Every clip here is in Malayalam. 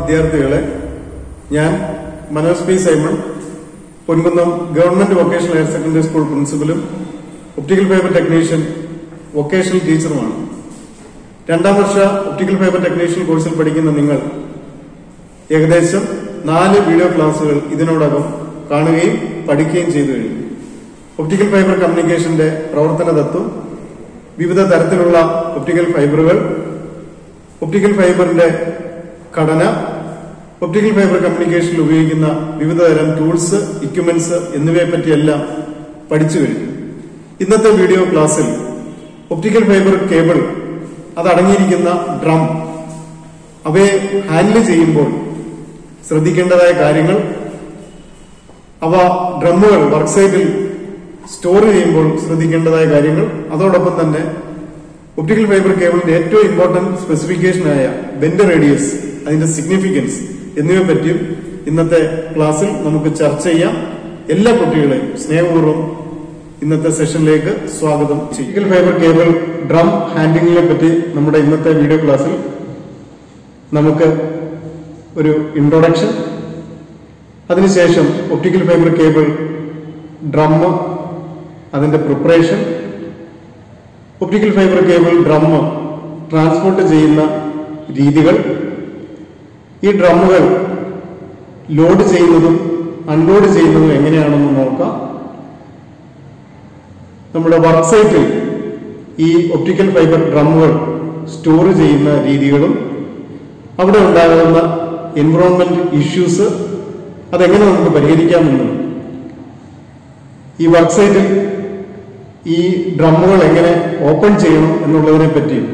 വിദ്യാർത്ഥികളെ, ഞാൻ Manoj P Simon, Ponkunnam government vocational higher secondary school പ്രിൻസിപ്പലും ഒപ്റ്റിക്കൽ ഫൈബർ ടെക്നീഷ്യൻ വൊക്കേഷണൽ ടീച്ചറുമാണ്. 2ാം വർഷ ഒപ്റ്റിക്കൽ ഫൈബർ ടെക്നീഷ്യൻ കോഴ്സിൽ പഠിക്കുന്ന നിങ്ങൾ ഏകദേശം 4 വീഡിയോ ക്ലാസുകൾ ഇതിനോടകം കാണുകയും പഠിക്കുകയും ചെയ്തു കഴിഞ്ഞു. ഒപ്റ്റിക്കൽ ഫൈബർ കമ്മ്യൂണിക്കേഷന്റെ പ്രവർത്തന തത്വം, വിവിധ തരത്തിലുള്ള ഒപ്റ്റിക്കൽ ഫൈബറുകൾ, ഒപ്റ്റിക്കൽ ഫൈബറിന്റെ ഘടന, ഒപ്റ്റിക്കൽ ഫൈബർ കമ്മ്യൂണിക്കേഷനിൽ ഉപയോഗിക്കുന്ന വിവിധ തരം ടൂൾസ്, ഇക്വിപ്മെന്റ്സ് എന്നിവയെപ്പറ്റിയെല്ലാം പഠിച്ചു കഴിഞ്ഞു. ഇന്നത്തെ വീഡിയോ ക്ലാസ്സിൽ ഒപ്റ്റിക്കൽ ഫൈബർ കേബിൾ, അതടങ്ങിയിരിക്കുന്ന ഡ്രം, അവയെ ഹാൻഡിൽ ചെയ്യുമ്പോൾ ശ്രദ്ധിക്കേണ്ടതായ കാര്യങ്ങൾ, അവ ഡ്രമ്മുകൾ വർക്ക് സൈറ്റിൽ സ്റ്റോർ ചെയ്യുമ്പോൾ ശ്രദ്ധിക്കേണ്ടതായ കാര്യങ്ങൾ, അതോടൊപ്പം തന്നെ ഒപ്റ്റിക്കൽ ഫൈബർ കേബിളിന്റെ ഏറ്റവും ഇമ്പോർട്ടന്റ് സ്പെസിഫിക്കേഷനായ ബെൻഡ് റേഡിയസ്, അതിന്റെ സിഗ്നിഫിക്കൻസ് എന്നിവയെ പറ്റിയും ഇന്നത്തെ ക്ലാസ്സിൽ നമുക്ക് ചർച്ച ചെയ്യാം. എല്ലാ കുട്ടികളെയും സ്നേഹപൂർവ്വം ഇന്നത്തെ സെഷനിലേക്ക് സ്വാഗതം ചെയ്യും. ഒപ്റ്റിക്കൽ ഫൈബർ കേബിൾ ഡ്രം ഹാൻഡിലിനെ പറ്റി നമ്മുടെ ഇന്നത്തെ വീഡിയോ ക്ലാസ്സിൽ നമുക്ക് ഒരു ഇൻട്രൊഡക്ഷൻ, അതിനുശേഷം ഒപ്റ്റിക്കൽ ഫൈബർ കേബിൾ ഡ്രം, അതിന്റെ preparation, optical fibre cable drum transport ചെയ്യുന്ന രീതികൾ, ഈ ഡ്രമ്മുകൾ ലോഡ് ചെയ്യുന്നതും അൺലോഡ് ചെയ്യുന്നതും എങ്ങനെയാണെന്ന് നോക്കാം. നമ്മുടെ വർക്ക് സൈറ്റിൽ ഈ ഒപ്റ്റിക്കൽ ഫൈബർ ഡ്രമ്മുകൾ സ്റ്റോർ ചെയ്യുന്ന രീതികളും അവിടെ ഉണ്ടാകുന്ന എൻവിറോൺമെന്റ് ഇഷ്യൂസ് അതെങ്ങനെ നമുക്ക് പരിഹരിക്കാമെന്നും, ഈ വർക്ക് സൈറ്റിൽ ഈ ഡ്രമ്മുകൾ എങ്ങനെ ഓപ്പൺ ചെയ്യണം എന്നുള്ളതിനെ പറ്റിയും,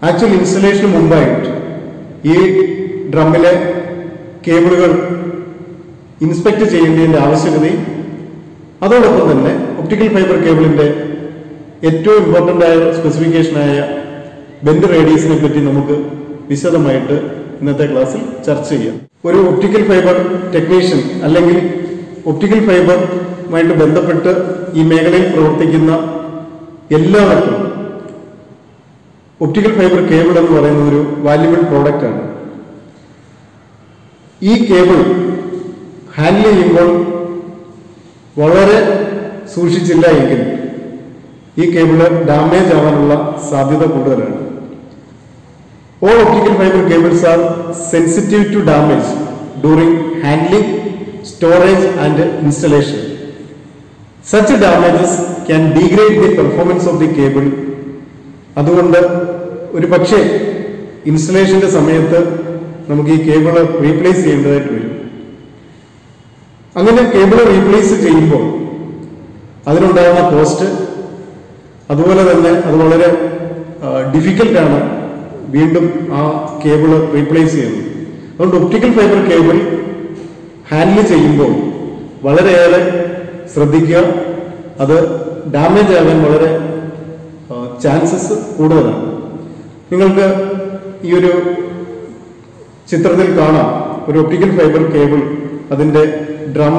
ആക്ച്വൽ ഇൻസ്റ്റലേഷന് മുമ്പായിട്ട് ഈ ഡ്രമ്മിലെ കേബിളുകൾ ഇൻസ്പെക്ട് ചെയ്യേണ്ടതിന്റെ ആവശ്യകതയും, അതോടൊപ്പം തന്നെ ഒപ്റ്റിക്കൽ ഫൈബർ കേബിളിന്റെ ഏറ്റവും ഇമ്പോർട്ടന്റ് ആയ സ്പെസിഫിക്കേഷനായ ബെൻഡ് റേഡിയസിനെ പറ്റി നമുക്ക് വിശദമായിട്ട് ഇന്നത്തെ ക്ലാസ്സിൽ ചർച്ച ചെയ്യാം. ഒരു ഒപ്റ്റിക്കൽ ഫൈബർ ടെക്നീഷ്യൻ അല്ലെങ്കിൽ ഒപ്റ്റിക്കൽ ഫൈബറുമായിട്ട് ബന്ധപ്പെട്ട് ഈ മേഖലയിൽ പ്രവർത്തിക്കുന്ന എല്ലാവർക്കും ഒപ്റ്റിക്കൽ ഫൈബർ കേബിൾ എന്ന് പറയുന്ന ഒരു വാല്യുബിൾ പ്രോഡക്റ്റ് ആണ്. ഈ കേബിൾ ഹാൻഡിൽ ചെയ്യുമ്പോൾ വളരെ സൂക്ഷിച്ചില്ല എങ്കിൽ ഈ കേബിള് ഡാമേജ് ആവാനുള്ള സാധ്യത കൂടുതലാണ്. All optical fiber cables are sensitive to damage during handling, storage and installation. Such damages can degrade the performance of the cable. അതുകൊണ്ട് ഒരു പക്ഷേ ഇൻസ്റ്റലേഷന്റെ സമയത്ത് നമുക്ക് ഈ കേബിള് റീപ്ലേസ് ചെയ്യേണ്ടതായിട്ട് വരും. അങ്ങനെ കേബിള് റീപ്ലേസ് ചെയ്യുമ്പോൾ അതിനുണ്ടാകുന്ന കോസ്റ്റ്, അതുപോലെ തന്നെ അത് വളരെ ഡിഫിക്കൽട്ടാണ് വീണ്ടും ആ കേബിള് റീപ്ലേസ് ചെയ്യുന്നത്. അതുകൊണ്ട് ഒപ്റ്റിക്കൽ ഫൈബർ കേബിൾ ഹാൻഡിൽ ചെയ്യുമ്പോൾ വളരെയേറെ ശ്രദ്ധിക്കുക. അത് ഡാമേജ് ആകാൻ വളരെ ചാൻസസ് കൂടുതലാണ്. നിങ്ങൾക്ക് ഈ ഒരു ചിത്രത്തിൽ കാണാം ഒരു ഒപ്റ്റിക്കൽ ഫൈബർ കേബിൾ, അതിന്റെ ഡ്രം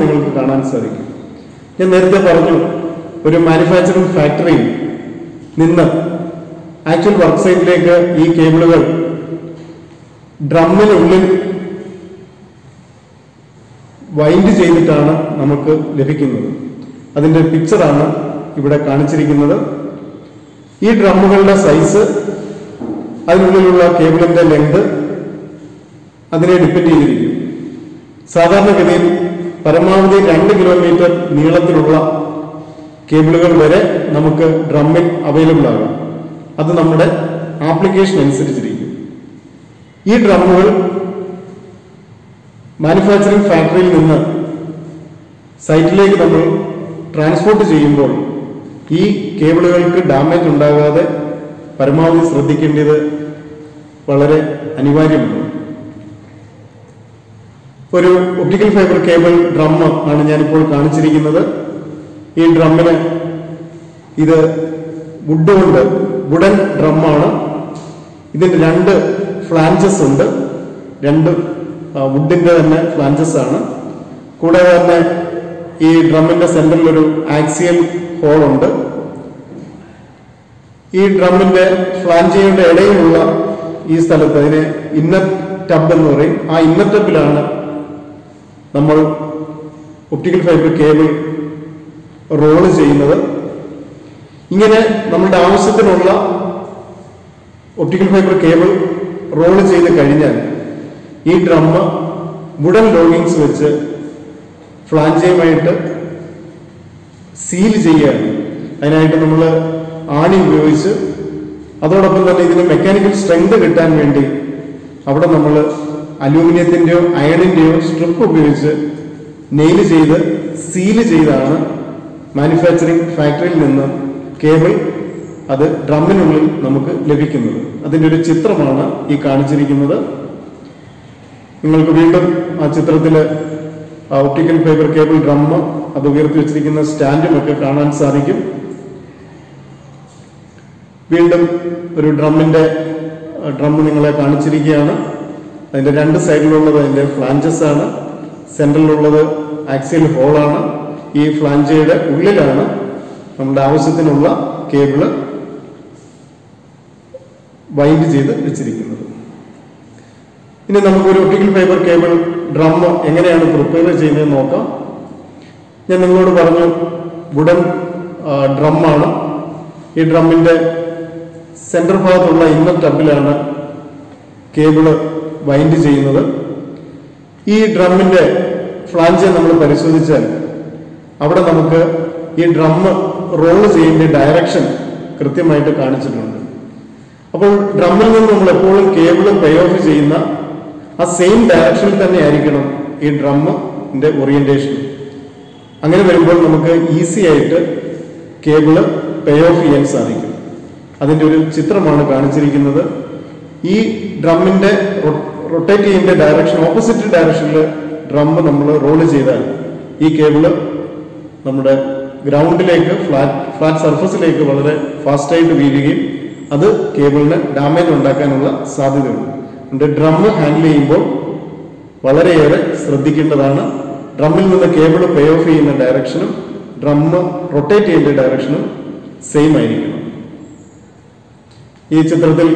നിങ്ങൾക്ക് കാണാൻ സാധിക്കും. ഞാൻ നേരത്തെ പറഞ്ഞു, ഒരു മാനുഫാക്ചറിംഗ് ഫാക്ടറിയിൽ നിന്ന് ആക്ച്വൽ വർക്ക് സൈറ്റിലേക്ക് ഈ കേബിളുകൾ ഡ്രമ്മിനുള്ളിൽ വൈൻഡ് ചെയ്തിട്ടാണ് നമുക്ക് ലഭിക്കുന്നത്. അതിന്റെ പിക്ചറാണ് ഇവിടെ കാണിച്ചിരിക്കുന്നത്. ഈ ഡ്രമ്മുകളുടെ സൈസ്, അതിനുള്ളിലുള്ള കേബിളിന്റെ ലെങ്ത് അതിനെ ഡിപ്പെൻഡ് ചെയ്തിരിക്കും. സാധാരണഗതിയിൽ പരമാവധി 2 കിലോമീറ്റർ നീളത്തിലുള്ള കേബിളുകൾ വരെ നമുക്ക് ഡ്രമ്മിൽ അവൈലബിൾ ആകും. അത് നമ്മുടെ ആപ്ലിക്കേഷൻ അനുസരിച്ചിരിക്കും. ഈ ഡ്രമ്മുകൾ മാനുഫാക്ചറിംഗ് ഫാക്ടറിയിൽ നിന്ന് സൈറ്റിലേക്ക് നമ്മൾ ട്രാൻസ്പോർട്ട് ചെയ്യുമ്പോൾ ഈ കേബിളുകൾക്ക് ഡാമേജ് ഉണ്ടാകാതെ പരമാവധി ശ്രദ്ധിക്കേണ്ടത് വളരെ അനിവാര്യമാണ്. ഒരു ഒപ്റ്റിക്കൽ ഫൈബർ കേബിൾ ഡ്രം ആണ് ഞാനിപ്പോൾ കാണിച്ചിരിക്കുന്നത്. ഈ ഡ്രമ്മിന് ഇത് വുഡ് കൊണ്ട്, വുഡൻ ഡ്രമ്മാണ്. ഇതിന് 2 ഫ്ലാഞ്ചസ് ഉണ്ട്. 2 വുഡിന്റെ തന്നെ ഫ്ലാഞ്ചസ് ആണ്. കൂടാതെ തന്നെ ഈ ഡ്രമ്മിന്റെ സെന്ററിൽ ഒരു ആക്സിയൽ ഹോൾ ഉണ്ട്. ഈ ഡ്രമ്മിന്റെ ഫ്ലാഞ്ചുകളുടെ ഇടയിലുള്ള ഈ സ്ഥലത്ത് അതിനെ ഇന്നർ ടബ് എന്ന് പറയും. ആ ഇന്നർ ടബിലാണ് നമ്മൾ ഒപ്റ്റിക്കൽ ഫൈബർ കേബിൾ റോള് ചെയ്യുന്നത്. ഇങ്ങനെ നമ്മുടെ ആവശ്യത്തിനുള്ള ഒപ്റ്റിക്കൽ ഫൈബർ കേബിൾ റോള് ചെയ്ത് കഴിഞ്ഞാൽ ഈ ഡ്രമ്മ് വുഡൻ ലോഗിങ്സ് വെച്ച് ഫ്ലാഞ്ചയുമായിട്ട് സീൽ ചെയ്യുകയാണ്. അതിനായിട്ട് നമ്മൾ ആണി ഉപയോഗിച്ച്, അതോടൊപ്പം തന്നെ ഇതിന് മെക്കാനിക്കൽ സ്ട്രെങ്ത് കിട്ടാൻ വേണ്ടി അവിടെ നമ്മൾ അലൂമിനിയത്തിന്റെയോ അയണിന്റെയോ സ്ട്രിപ്പ് ഉപയോഗിച്ച് നെയില് ചെയ്ത് സീല് ചെയ്താണ് മാനുഫാക്ചറിംഗ് ഫാക്ടറിയിൽ നിന്ന് കേബിൾ അത് ഡ്രമ്മിനുള്ളിൽ നമുക്ക് ലഭിക്കുന്നത്. അതിൻ്റെ ഒരു ചിത്രമാണ് ഈ കാണിച്ചിരിക്കുന്നത്. നിങ്ങൾക്ക് വീണ്ടും ആ ചിത്രത്തിൽ ഒപ്റ്റിക്കൽ ഫൈബർ കേബിൾ ഡ്രം അത് ഉയർത്തി വെച്ചിരിക്കുന്ന സ്റ്റാൻഡും ഒക്കെ കാണാൻ സാധിക്കും. വീണ്ടും ഒരു ഡ്രം നിങ്ങളെ കാണിച്ചിരിക്കുകയാണ്. അതിന്റെ രണ്ട് സൈഡിലുള്ളത് അതിന്റെ ഫ്ലാഞ്ചസ് ആണ്, സെൻട്രലിലുള്ളത് ആക്സിയൽ ഹോളാണ്. ഈ ഫ്ലാഞ്ചയുടെ ഉള്ളിലാണ് നമ്മുടെ ആവശ്യത്തിനുള്ള കേബിള് വൈൻഡ് ചെയ്ത് വെച്ചിരിക്കുന്നത്. ഇനി നമുക്കൊരു ഒപ്റ്റിക്കൽ ഫൈബർ കേബിൾ ഡ്രം എങ്ങനെയാണ് പ്രിപ്പയർ ചെയ്യുന്നതെന്ന് നോക്കാം. ഞാൻ നിങ്ങളോട് പറഞ്ഞു വുഡൻ ഡ്രമ്മാണ്. ഈ ഡ്രമ്മിന്റെ സെന്റർ ഭാഗത്തുള്ള ഇന്നർ ടബിലാണ് കേബിള് വൈൻഡ് ചെയ്യുന്നത്. ഈ ഡ്രമ്മിന്റെ ഫ്ലാഞ്ച് നമ്മൾ പരിശോധിച്ചാൽ അവിടെ നമുക്ക് ഈ ഡ്രമ്മ് റോള് ചെയ്യുന്ന ഡയറക്ഷൻ കൃത്യമായിട്ട് കാണിച്ചിട്ടുണ്ട്. അപ്പോൾ ഡ്രമ്മിൽ നിന്ന് നമ്മൾ എപ്പോഴും കേബിള് പേ ഓഫ് ചെയ്യുന്ന ആ സെയിം ഡയറക്ഷനിൽ തന്നെ ആയിരിക്കണം ഈ ഡ്രമ്മിന്റെ ഓറിയന്റേഷൻ. അങ്ങനെ വരുമ്പോൾ നമുക്ക് ഈസി ആയിട്ട് കേബിള് പേ ഓഫ് ചെയ്യാൻ സാധിക്കും. അതിന്റെ ഒരു ചിത്രമാണ് കാണിച്ചിരിക്കുന്നത്. ഈ ഡ്രമ്മിന്റെ റൊട്ടേറ്റ് ചെയ്യുന്ന ഡയറക്ഷൻ ഓപ്പോസിറ്റ് ഡയറക്ഷനിൽ ഡ്രമ്മ് നമ്മൾ റോള് ചെയ്താൽ ഈ കേബിള് നമ്മുടെ ഗ്രൗണ്ടിലേക്ക് ഫ്ലാറ്റ് സർഫസിലേക്ക് വളരെ ഫാസ്റ്റായിട്ട് വീഴുകയും അത് കേബിളിന് ഡാമേജ് ഉണ്ടാക്കാനുള്ള സാധ്യതയുണ്ട്. അതുകൊണ്ട് ഡ്രമ്മ് ഹാൻഡിൽ ചെയ്യുമ്പോൾ വളരെയേറെ ശ്രദ്ധിക്കേണ്ടതാണ്. ഡ്രമ്മിൽ നിന്ന് കേബിൾ പേ ഓഫ് ചെയ്യുന്ന ഡയറക്ഷനും ഡ്രമ്മ് റൊട്ടേറ്റ് ചെയ്യുന്ന ഡയറക്ഷനും സെയിം ആയിരിക്കണം. ഈ ചിത്രത്തിൽ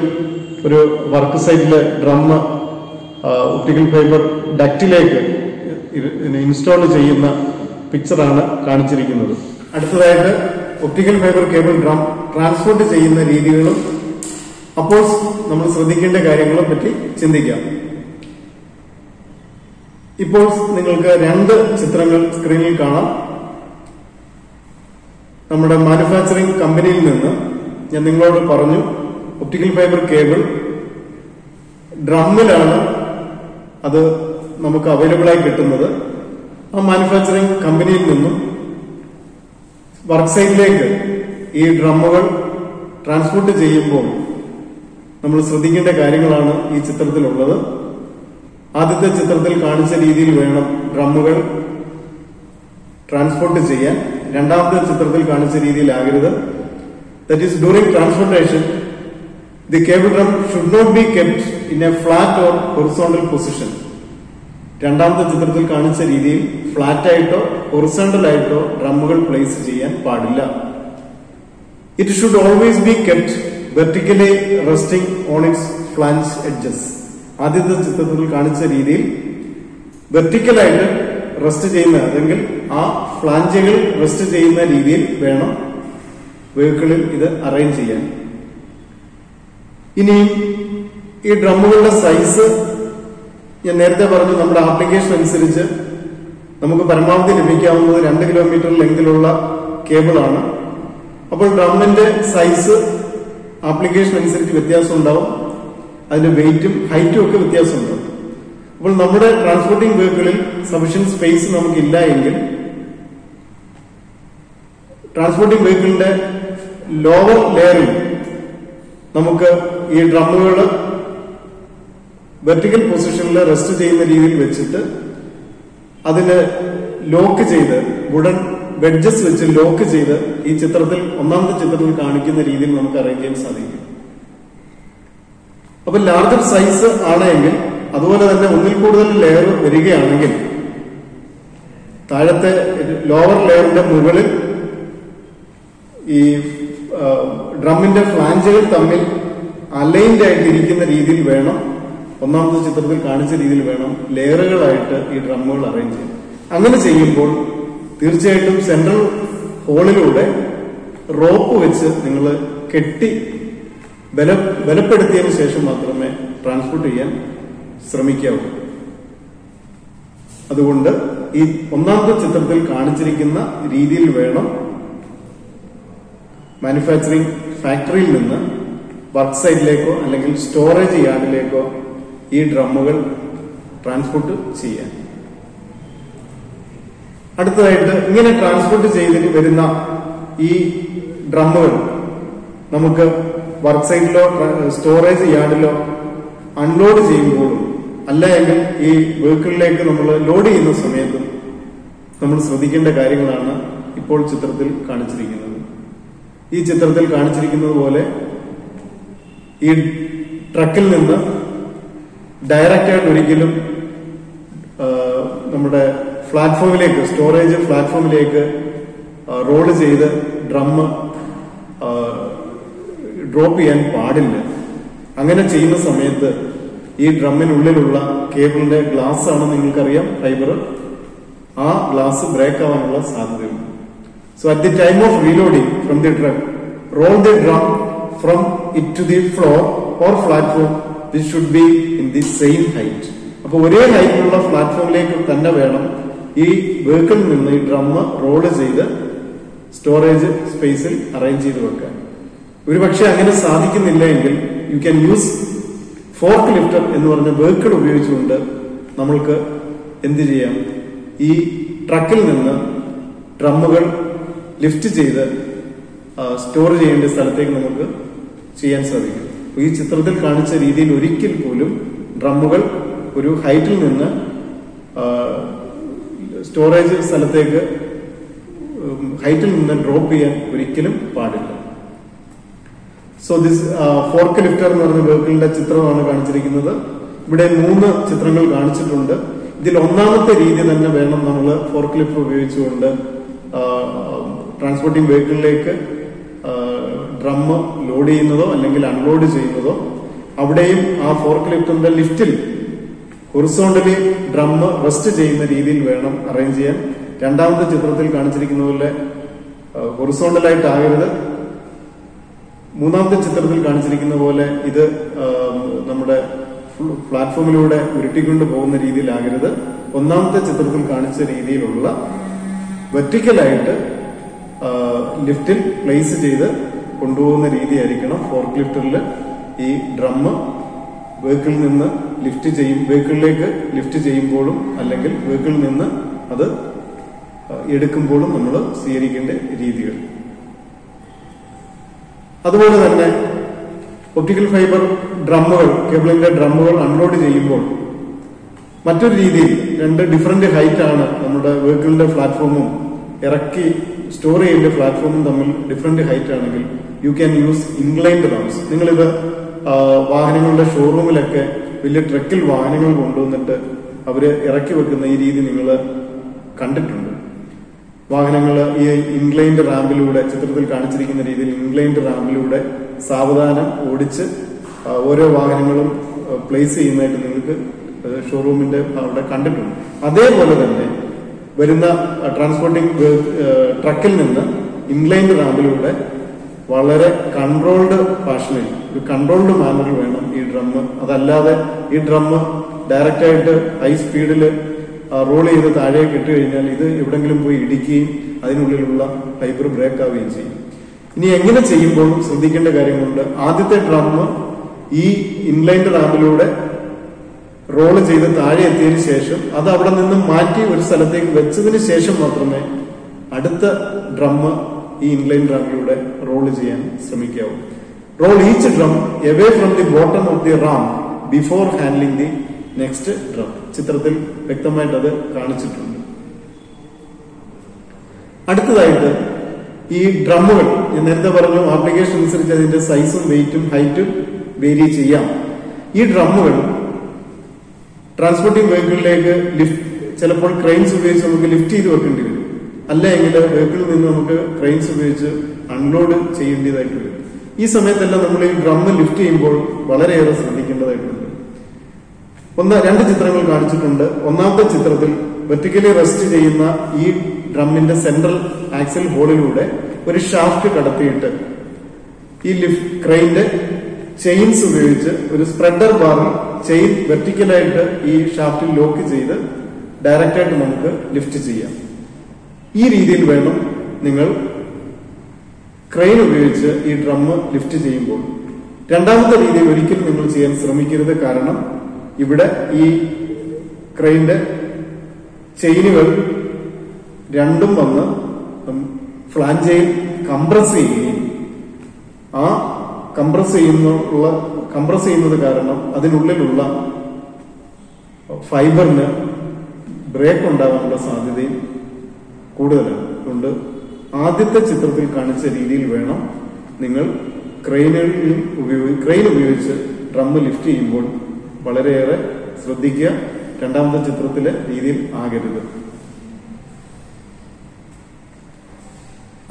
ഒരു വർക്ക് സൈറ്റില് ഡ്രമ്മ് ഒപ്റ്റിക്കൽ ഫൈബർ ഡക്റ്റിലേക്ക് ഇൻസ്റ്റാൾ ചെയ്യുന്ന പിക്ചറാണ് കാണിച്ചിരിക്കുന്നത്. അടുത്തതായിട്ട് optical fibre cable drum transport ചെയ്യുന്ന രീതികളും അപ്പോൾ നമ്മൾ ശ്രദ്ധിക്കേണ്ട കാര്യങ്ങളെ പറ്റി ചിന്തിക്കാം. ഇപ്പോൾ നിങ്ങൾക്ക് രണ്ട് ചിത്രങ്ങൾ സ്ക്രീനിൽ കാണാം. നമ്മുടെ മാനുഫാക്ചറിംഗ് കമ്പനിയിൽ നിന്ന് ഞാൻ നിങ്ങളോട് പറഞ്ഞു ഒപ്റ്റിക്കൽ ഫൈബർ കേബിൾ ഡ്രമ്മിലാണ് അത് നമുക്ക് അവൈലബിൾ ആയി കിട്ടുന്നത്. ആ മാനുഫാക്ചറിംഗ് കമ്പനിയിൽ നിന്നും വർക്ക് സൈറ്റിലേക്ക് ഈ ഡ്രമ്മുകൾ ട്രാൻസ്പോർട്ട് ചെയ്യുമ്പോൾ നമ്മൾ ശ്രദ്ധിക്കേണ്ട കാര്യങ്ങളാണ് ഈ ചിത്രത്തിലുള്ളത്. ആദ്യത്തെ ചിത്രത്തിൽ കാണിച്ച രീതിയിൽ വേണം ഡ്രമ്മുകൾ ട്രാൻസ്പോർട്ട് ചെയ്യാൻ. രണ്ടാമത്തെ ചിത്രത്തിൽ കാണിച്ച രീതിയിലാകരുത്. That is during transportation the cable drum should not be kept in a flat or horizontal position. രണ്ടാമത്തെ ചിത്രത്തിൽ കാണിച്ച രീതിയിൽ ഫ്ലാറ്റ് ആയിട്ടോ ഹൊറിസോണ്ടൽ ആയിട്ടോ ഡ്രമ്മുകൾ പ്ലേസ് ചെയ്യാൻ പാടില്ല. It should always be kept vertically resting on its flange edges. ആദ്യത്തെ ചിത്രത്തിൽ കാണിച്ച രീതിയിൽ വെർട്ടിക്കലായിട്ട് റെസ്റ്റ് ചെയ്യുന്ന അല്ലെങ്കിൽ ആ ഫ്ലാഞ്ചുകൾ റെസ്റ്റ് ചെയ്യുന്ന രീതിയിൽ വേണം വെഹിക്കിളിൽ ഇത് അറേഞ്ച് ചെയ്യാൻ. ഇനിയും ഈ ഡ്രമ്മുകളുടെ സൈസ് ഞാൻ നേരത്തെ പറഞ്ഞു നമ്മുടെ ആപ്ലിക്കേഷൻ അനുസരിച്ച് നമുക്ക് പരമാവധി ലഭിക്കാവുന്നത് 2 കിലോമീറ്റർ ലെങ്തിലുള്ള കേബിളാണ്. അപ്പോൾ ഡ്രമ്മിന്റെ സൈസ് ആപ്ലിക്കേഷൻ അനുസരിച്ച് വ്യത്യാസം ഉണ്ടാവും. അതിന്റെ വെയിറ്റും ഹൈറ്റും ഒക്കെ വ്യത്യാസം ഉണ്ടാവും. അപ്പോൾ നമ്മുടെ ട്രാൻസ്പോർട്ടിംഗ് വെഹിക്കിളിൽ സഫീഷ്യന്റ് സ്പേസ് നമുക്കില്ല എങ്കിൽ ട്രാൻസ്പോർട്ടിംഗ് വെഹിക്കിളിന്റെ ലോവർ ലെയറിൽ നമുക്ക് ഈ ഡ്രമ്മുകൾ വെർട്ടിക്കൽ പൊസിഷനിൽ റെസ്റ്റ് ചെയ്യുന്ന രീതിയിൽ വെച്ചിട്ട് അതിന് ലോക്ക് ചെയ്ത് വുഡൻ വെഡ്ജസ് വെച്ച് ലോക്ക് ചെയ്ത് ഈ ചിത്രത്തിൽ ഒന്നാമത്തെ ചിത്രത്തിൽ കാണിക്കുന്ന രീതിയിൽ നമുക്ക് അറേഞ്ച് ചെയ്യാൻ സാധിക്കും. അപ്പൊ ലാർജർ സൈസ് ആണെങ്കിൽ അതുപോലെ തന്നെ ഒന്നിൽ കൂടുതൽ ലെയർ വരികയാണെങ്കിൽ താഴത്തെ ലോവർ ലെയറിന്റെ മുകളിൽ ഈ ഡ്രമ്മിന്റെ ഫ്ലാഞ്ചുകൾ തമ്മിൽ അലൈൻഡ് ആയിട്ട് ഇരിക്കുന്ന രീതിയിൽ വേണം, ഒന്നാമത്തെ ചിത്രത്തിൽ കാണിച്ച രീതിയിൽ വേണം ലെയറുകളായിട്ട് ഈ ഡ്രമ്മുകൾ അറേഞ്ച് ചെയ്യാൻ. അങ്ങനെ ചെയ്യുമ്പോൾ തീർച്ചയായിട്ടും സെൻട്രൽ ഹോളിലൂടെ റോപ്പ് വെച്ച് നിങ്ങൾ കെട്ടി ബലപ്പെടുത്തിയതിനു ശേഷം മാത്രമേ ട്രാൻസ്പോർട്ട് ചെയ്യാൻ ശ്രമിക്കാവൂ. അതുകൊണ്ട് ഈ ഒന്നാമത്തെ ചിത്രത്തിൽ കാണിച്ചിരിക്കുന്ന രീതിയിൽ വേണം മാനുഫാക്ചറിംഗ് ഫാക്ടറിയിൽ നിന്ന് വർക്ക് സൈറ്റിലേക്കോ അല്ലെങ്കിൽ സ്റ്റോറേജ് യാർഡിലേക്കോ ഈ ഡ്രമ്മുകൾ ട്രാൻസ്പോർട്ട് ചെയ്യാൻ. അടുത്തതായിട്ട് ഇങ്ങനെ ട്രാൻസ്പോർട്ട് ചെയ്തിട്ട് വരുന്ന ഈ ഡ്രമ്മുകൾ നമുക്ക് വർക്ക് സൈറ്റിലോ സ്റ്റോറേജ് യാർഡിലോ അൺലോഡ് ചെയ്യുമ്പോഴും അല്ലെങ്കിൽ ഈ വെഹിക്കിളിലേക്ക് നമ്മൾ ലോഡ് ചെയ്യുന്ന സമയത്തും നമ്മൾ ശ്രദ്ധിക്കേണ്ട കാര്യങ്ങളാണ് ഇപ്പോൾ ചിത്രത്തിൽ കാണിച്ചിരിക്കുന്നത്. ഈ ചിത്രത്തിൽ കാണിച്ചിരിക്കുന്നത് പോലെ ഈ ട്രക്കിൽ നിന്ന് ഡയറക്റ്റായിട്ട് ഒരിക്കലും നമ്മുടെ പ്ലാറ്റ്ഫോമിലേക്ക്, സ്റ്റോറേജ് പ്ലാറ്റ്ഫോമിലേക്ക് റോൾ ചെയ്ത് ഡ്രമ്മ് ഡ്രോപ്പ് ചെയ്യാൻ പാടില്ല. അങ്ങനെ ചെയ്യുന്ന സമയത്ത് ഈ ഡ്രമ്മിനുള്ളിലുള്ള കേബിളിന്റെ ഗ്ലാസ് ആണ് നിങ്ങൾക്കറിയാം, ഫൈബർ, ആ ഗ്ലാസ് ബ്രേക്ക് ആവാനുള്ള സാധ്യതയുണ്ട്. So at the time of reloading from the truck, roll the drum from it to the floor or platform. This should be in the same height. അപ്പൊ ഒരേ ഹൈറ്റിലുള്ള പ്ലാറ്റ്ഫോമിലേക്ക് തന്നെ വേണം ഈ വെഹിക്കിളിൽ നിന്ന് ഈ ഡ്രമ്മ് റോള് ചെയ്ത് സ്റ്റോറേജ് സ്പേസിൽ അറേഞ്ച് ചെയ്ത് വെക്കാൻ. ഒരുപക്ഷെ അങ്ങനെ സാധിക്കുന്നില്ല എങ്കിൽ U can use fork lifter എന്ന് പറഞ്ഞ വെഹിക്കിൾ ഉപയോഗിച്ചുകൊണ്ട് നമ്മൾക്ക് എന്ത് ചെയ്യാം, ഈ ട്രക്കിൽ നിന്ന് ഡ്രമ്മുകൾ ലിഫ്റ്റ് ചെയ്ത് സ്റ്റോർ ചെയ്യേണ്ട സ്ഥലത്തേക്ക് നമുക്ക് ചെയ്യാൻ സാധിക്കും. ഈ ചിത്രത്തിൽ കാണിച്ച രീതിയിൽ ഒരിക്കൽ പോലും ഡ്രമ്മുകൾ ഒരു ഹൈറ്റിൽ നിന്ന് സ്റ്റോറേജ് സ്ഥലത്തേക്ക് ഹൈറ്റിൽ നിന്ന് ഡ്രോപ്പ് ചെയ്യാൻ ഒരിക്കലും പാടില്ല. സോ ദിസ് ഫോർക്ക് ലിഫ്റ്റർ എന്ന് പറഞ്ഞ വെഹിക്കിളിന്റെ ചിത്രമാണ് കാണിച്ചിരിക്കുന്നത്. ഇവിടെ 3 ചിത്രങ്ങൾ കാണിച്ചിട്ടുണ്ട്. ഇതിൽ ഒന്നാമത്തെ രീതി തന്നെ വേണം നമ്മൾ ഫോർക്ക് ലിഫ്റ്റർ ഉപയോഗിച്ചുകൊണ്ട് ട്രാൻസ്പോർട്ടിംഗ് വെഹിക്കിളിലേക്ക് ഡ്രമ്മ് ലോഡ് ചെയ്യുന്നതോ അല്ലെങ്കിൽ അൺലോഡ് ചെയ്യുന്നതോ. അവിടെയും ആ ഫോർക്ക് ലിഫ്റ്ററിന്റെ ലിഫ്റ്റിൽ ഹൊറിസോണ്ടലി ഡ്രമ്മ് റെസ്റ്റ് ചെയ്യുന്ന രീതിയിൽ വേണം അറേഞ്ച് ചെയ്യാൻ. രണ്ടാമത്തെ ചിത്രത്തിൽ കാണിച്ചിരിക്കുന്ന പോലെ ഹൊറിസോണ്ടലായിട്ടാകരുത്. മൂന്നാമത്തെ ചിത്രത്തിൽ കാണിച്ചിരിക്കുന്ന പോലെ ഇത് നമ്മുടെ പ്ലാറ്റ്ഫോമിലൂടെ ഉരുട്ടിക്കൊണ്ട് പോകുന്ന രീതിയിലാകരുത്. ഒന്നാമത്തെ ചിത്രത്തിൽ കാണിച്ച രീതിയിലുള്ള വെർട്ടിക്കലായിട്ട് ലിഫ്റ്റിൽ പ്ലേസ് ചെയ്ത് കൊണ്ടുപോകുന്ന രീതിയായിരിക്കണം ഫോർക്ക് ലിഫ്റ്ററിൽ ഈ ഡ്രമ്മ് വെഹിക്കിളിൽ നിന്ന് വെഹിക്കിളിലേക്ക് ലിഫ്റ്റ് ചെയ്യുമ്പോഴും അല്ലെങ്കിൽ വെഹിക്കിളിൽ നിന്ന് അത് എടുക്കുമ്പോഴും നമ്മൾ സ്വീകരിക്കേണ്ട രീതികൾ. അതുപോലെ തന്നെ ഒപ്റ്റിക്കൽ ഫൈബർ ഡ്രമ്മുകൾ, കേബിളിന്റെ ഡ്രമ്മുകൾ അൺലോഡ് ചെയ്യുമ്പോൾ മറ്റൊരു രീതിയിൽ 2 ഡിഫറന്റ് ഹൈറ്റ് ആണ് നമ്മുടെ വെഹിക്കിളിന്റെ പ്ലാറ്റ്ഫോമും ഇറക്കി സ്റ്റോർ ചെയ്യേണ്ട പ്ലാറ്റ്ഫോമും തമ്മിൽ ഡിഫറന്റ് ഹൈറ്റ് ആണെങ്കിൽ U can use inclined rums. നിങ്ങളിത് വാഹനങ്ങളുടെ ഷോറൂമിലൊക്കെ വലിയ ട്രക്കിൽ വാഹനങ്ങൾ കൊണ്ടുവന്നിട്ട് അവര് ഇറക്കി വെക്കുന്ന ഈ രീതി നിങ്ങൾ കണ്ടിട്ടുണ്ട്. വാഹനങ്ങൾ ഈ ഇൻക്ലൈൻഡ് റാമ്പിലൂടെ, ചിത്രത്തിൽ കാണിച്ചിരിക്കുന്ന രീതിയിൽ ഇൻക്ലൈൻഡ് റാമ്പിലൂടെ സാവധാനം ഓടിച്ച് ഓരോ വാഹനങ്ങളും പ്ലേസ് ചെയ്യുന്നതായിട്ട് നിങ്ങൾക്ക് ഷോറൂമിന്റെ അവിടെ കണ്ടിട്ടുണ്ട്. അതേപോലെ തന്നെ വരുന്ന ട്രാൻസ്പോർട്ടിംഗ് ട്രക്കിൽ നിന്ന് ഇൻക്ലൈൻഡ് റാമ്പിലൂടെ വളരെ കൺട്രോൾഡ് ഫാഷനിൽ, ഒരു കൺട്രോൾഡ് മാനറിൽ വേണം ഈ ഡ്രമ്മ്. അതല്ലാതെ ഈ ഡ്രമ്മ് ഡയറക്റ്റായിട്ട് ഹൈ സ്പീഡിൽ റോൾ ചെയ്ത് താഴേക്ക് ഇട്ട് കഴിഞ്ഞാൽ ഇത് എവിടെങ്കിലും പോയി ഇടിക്കുകയും അതിനുള്ളിലുള്ള ഫൈബർ ബ്രേക്ക് ആവുകയും ചെയ്യും. ഇനി എങ്ങനെ ചെയ്യുമ്പോഴും ശ്രദ്ധിക്കേണ്ട കാര്യങ്ങളുണ്ട്. ആദ്യത്തെ ഡ്രമ്മ് ഈ ഇൻലൈൻഡ് റാമ്പിലൂടെ റോൾ ചെയ്ത് താഴെ എത്തിയതിനു ശേഷം അത് അവിടെ നിന്ന് മാറ്റി ഒരു സ്ഥലത്തേക്ക് വെച്ചതിന് ശേഷം മാത്രമേ അടുത്ത ഡ്രമ്മ് ഈ ഇൻലൈൻ റാമ്പിലൂടെ റോൾ ചെയ്യാൻ ശ്രമിക്കാവൂ. Roll each drum away from the bottom of the ramp before handling the next drum. ചിത്രത്തിൽ വ്യക്തമായിട്ട് അത് കാണിച്ചിട്ടുണ്ട്. അടുത്തതായിട്ട് ഈ ഡ്രമ്മുകൾ ഞാൻ നേരത്തെ പറഞ്ഞു, ആപ്ലിക്കേഷൻ അനുസരിച്ച് അതിന്റെ സൈസും വെയിറ്റും ഹൈറ്റും വേരി ചെയ്യാം. ഈ ഡ്രമ്മുകൾ ട്രാൻസ്പോർട്ടിംഗ് വെഹിക്കിളിലേക്ക് ചിലപ്പോൾ ക്രെയിൻസ് ഉപയോഗിച്ച് നമുക്ക് ലിഫ്റ്റ് ചെയ്ത് വെക്കേണ്ടി വരും. അല്ലെങ്കിൽ വെഹിക്കിളിൽ നിന്ന് നമുക്ക് ക്രെയിൻസ് ഉപയോഗിച്ച് അൺലോഡ് ചെയ്യേണ്ടതായിട്ട് വരും. ഈ സമയത്തെല്ലാം നമ്മൾ ഈ ഡ്രം ലിഫ്റ്റ് ചെയ്യുമ്പോൾ വളരെയേറെ ശ്രദ്ധിക്കേണ്ടതായിട്ടുണ്ട്. രണ്ട് ചിത്രങ്ങൾ കാണിച്ചിട്ടുണ്ട്. ഒന്നാമത്തെ ചിത്രത്തിൽ വെർട്ടിക്കലി റെസ്റ്റ് ചെയ്യുന്ന ഈ ഡ്രമ്മിന്റെ സെൻട്രൽ ആക്സൽ ഹോളിലൂടെ ഒരു ഷാഫ്റ്റ് കടത്തിയിട്ട് ഈ ക്രെയിന്റെ ചെയിൻസ് ഉപയോഗിച്ച് ഒരു സ്പ്രെഡർ ബാറിൽ ചെയിൻ വെർട്ടിക്കലായിട്ട് ഈ ഷാഫ്റ്റിൽ ലോക്ക് ചെയ്ത് ഡയറക്റ്റായിട്ട് നമുക്ക് ലിഫ്റ്റ് ചെയ്യാം. ഈ രീതിയിൽ വേണം നിങ്ങൾ ക്രെയിൻ ഉപയോഗിച്ച് ഈ ഡ്രം ലിഫ്റ്റ് ചെയ്യുമ്പോൾ. രണ്ടാമത്തെ രീതിയിൽ ഒരിക്കലും നിങ്ങൾ ചെയ്യാൻ ശ്രമിക്കരുത്. കാരണം ഇവിടെ ഈ ക്രെയിന്റെ ചെയിനുകൾ രണ്ടും വന്ന് ഫ്ലാഞ്ചയിൽ കംപ്രസ് ചെയ്യുകയും ആ കംപ്രസ് ചെയ്യുന്നത് കാരണം അതിനുള്ളിലുള്ള ഫൈബറിന് ബ്രേക്ക് ഉണ്ടാകാനുള്ള സാധ്യതയും കൂടുതലാണ്. അതുകൊണ്ട് ആദ്യത്തെ ചിത്രത്തിൽ കാണിച്ച രീതിയിൽ വേണം നിങ്ങൾ ക്രെയിൻ ഉപയോഗിച്ച് ഡ്രം ലിഫ്റ്റ് ചെയ്യുമ്പോൾ വളരെയേറെ ശ്രദ്ധിക്കുക. രണ്ടാമത്തെ ചിത്രത്തിലെ രീതിയിൽ ആകരുത്.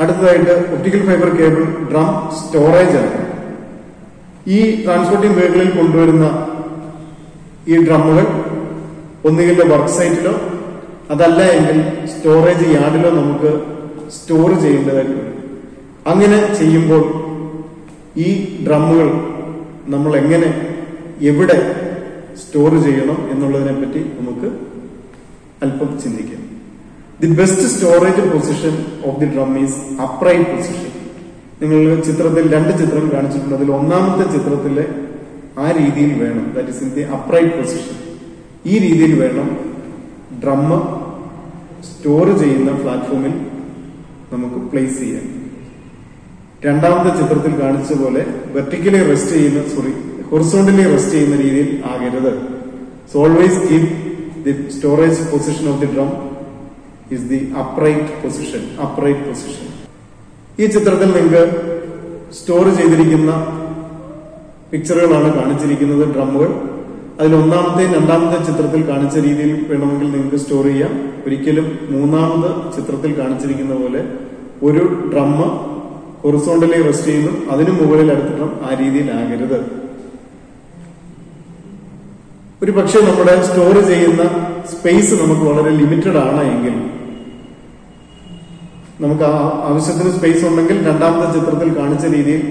അടുത്തതായിട്ട് optical fibre cable drum storage ആണ്. ഈ ട്രാൻസ്പോർട്ടിംഗ് വെഹിക്കിളിൽ കൊണ്ടുവരുന്ന ഈ ഡ്രമ്മുകൾ ഒന്നുകിൽ വർക്ക് സൈറ്റിലോ അതല്ല എങ്കിൽ സ്റ്റോറേജ് യാർഡിലോ നമുക്ക് സ്റ്റോർ ചെയ്യേണ്ടതായിട്ടുണ്ട്. അങ്ങനെ ചെയ്യുമ്പോൾ ഈ ഡ്രമ്മുകൾ നമ്മൾ എങ്ങനെ എവിടെ സ്റ്റോർ ചെയ്യണം എന്നുള്ളതിനെ പറ്റി നമുക്ക് അല്പം ചിന്തിക്കാം. The best storage position of the drum is upright position. നിങ്ങൾ ചിത്രത്തിൽ രണ്ട് ചിത്രം കാണിച്ചിട്ടുണ്ട്. അതിൽ ഒന്നാമത്തെ ചിത്രത്തിലെ ആ രീതിയിൽ വേണം, that is in the upright position. ഈ രീതിയിൽ വേണം ഡ്രം സ്റ്റോർ ചെയ്യുന്ന പ്ലാറ്റ്ഫോമിൽ നമുക്ക് പ്ലേസ് ചെയ്യാൻ. രണ്ടാമത്തെ ചിത്രത്തിൽ കാണിച്ച പോലെ വെർട്ടിക്കലി റെസ്റ്റ് ചെയ്യുന്ന ഹൊറിസോണ്ടലി റെസ്റ്റ് ചെയ്യുന്ന രീതിയിൽ ആകരുത്. So always keep the storage position of the drum is the upright position. ഈ ചിത്രത്തിൽ നിങ്ങൾക്ക് സ്റ്റോർ ചെയ്തിരിക്കുന്ന പിക്ചറുകളാണ് കാണിച്ചിരിക്കുന്നത്, ഡ്രമ്മുകൾ. അതിൽ ഒന്നാമത്തെയും രണ്ടാമത്തെ ചിത്രത്തിൽ കാണിച്ച രീതിയിൽ വേണമെങ്കിൽ നിങ്ങൾക്ക് സ്റ്റോർ ചെയ്യാം. ഒരിക്കലും മൂന്നാമത് ചിത്രത്തിൽ കാണിച്ചിരിക്കുന്ന പോലെ ഒരു ഡ്രം ഹൊറിസോണ്ടലി റെസ്റ്റ് ചെയ്യുന്നു, അതിനു മുകളിൽ അടുത്ത ഡ്രം ആ രീതിയിൽ ആകരുത്. ഒരു പക്ഷേ നമ്മുടെ സ്റ്റോർ ചെയ്യുന്ന സ്പേസ് നമുക്ക് വളരെ ലിമിറ്റഡ് ആണ് എങ്കിൽ, നമുക്ക് ആവശ്യത്തിന് സ്പേസ് ഉണ്ടെങ്കിൽ രണ്ടാമത്തെ ചിത്രത്തിൽ കാണിച്ച രീതിയിൽ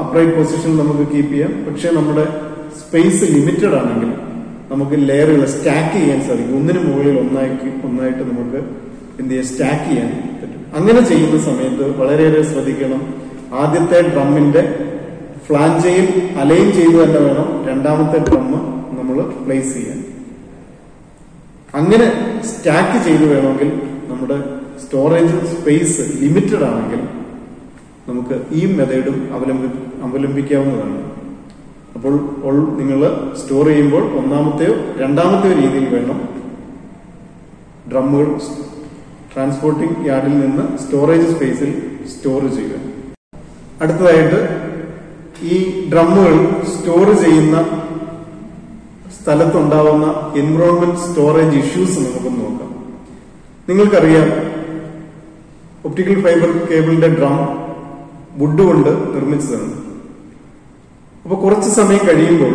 അപ്രൈറ്റ് പൊസിഷനിൽ നമുക്ക് കീപ്പ് ചെയ്യാം. പക്ഷെ നമ്മുടെ സ്പേസ് ലിമിറ്റഡ് ആണെങ്കിൽ നമുക്ക് ലെയറുകൾ സ്റ്റാക്ക് ചെയ്യാൻ സാധിക്കും. ഒന്നിനു മുകളിൽ ഒന്നായിട്ട് നമുക്ക് എന്ത് ചെയ്യാം, സ്റ്റാക്ക് ചെയ്യാൻ പറ്റും. അങ്ങനെ ചെയ്യുന്ന സമയത്ത് വളരെയേറെ ശ്രദ്ധിക്കണം. ആദ്യത്തെ ഡ്രമ്മിന്റെ ഫ്ലാഞ്ചയിൽ അലൈൻ ചെയ്തു തന്നെ വേണം രണ്ടാമത്തെ ഡ്രം നമ്മൾ പ്ലേസ് ചെയ്യാൻ. അങ്ങനെ സ്റ്റാക്ക് ചെയ്തു വേണമെങ്കിൽ നമ്മുടെ സ്റ്റോറേജ് സ്പേസ് ലിമിറ്റഡ് ആണെങ്കിൽ നമുക്ക് ഈ മെത്തേഡും അവലംബിക്കാവുന്നതാണ്. അപ്പോൾ നിങ്ങൾ സ്റ്റോർ ചെയ്യുമ്പോൾ ഒന്നാമത്തെയോ രണ്ടാമത്തെയോ രീതിയിൽ വേണം ഡ്രമ്മുകൾ ട്രാൻസ്പോർട്ടിംഗ് യാർഡിൽ നിന്ന് സ്റ്റോറേജ് സ്പേസിൽ സ്റ്റോർ ചെയ്യുക. അടുത്തതായിട്ട് ഈ ഡ്രമ്മുകൾ സ്റ്റോർ ചെയ്യുന്ന സ്ഥലത്തുണ്ടാവുന്ന എൻവിറോൺമെന്റ് സ്റ്റോറേജ് ഇഷ്യൂസ് നമുക്ക് നോക്കാം. നിങ്ങൾക്കറിയാം, ഒപ്റ്റിക്കൽ ഫൈബർ കേബിളിന്റെ ഡ്രം വുഡ് കൊണ്ട് നിർമ്മിച്ചതാണ്. അപ്പൊ കുറച്ച് സമയം കഴിയുമ്പോൾ